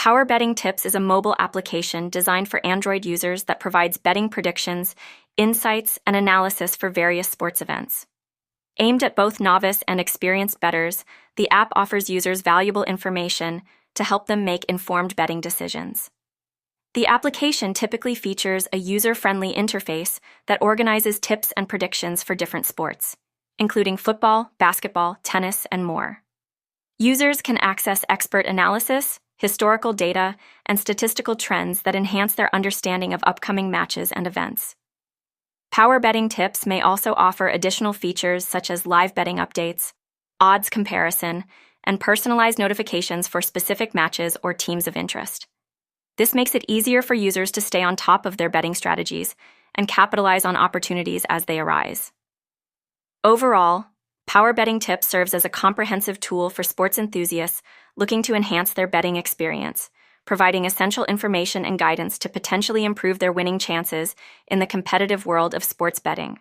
Power Betting Tips is a mobile application designed for Android users that provides betting predictions, insights, and analysis for various sports events. Aimed at both novice and experienced bettors, the app offers users valuable information to help them make informed betting decisions. The application typically features a user-friendly interface that organizes tips and predictions for different sports, including football, basketball, tennis, and more. Users can access expert analysis, historical data, and statistical trends that enhance their understanding of upcoming matches and events. Power Betting Tips may also offer additional features such as live betting updates, odds comparison, and personalized notifications for specific matches or teams of interest. This makes it easier for users to stay on top of their betting strategies and capitalize on opportunities as they arise. Overall, Power Betting Tips serves as a comprehensive tool for sports enthusiasts looking to enhance their betting experience, providing essential information and guidance to potentially improve their winning chances in the competitive world of sports betting.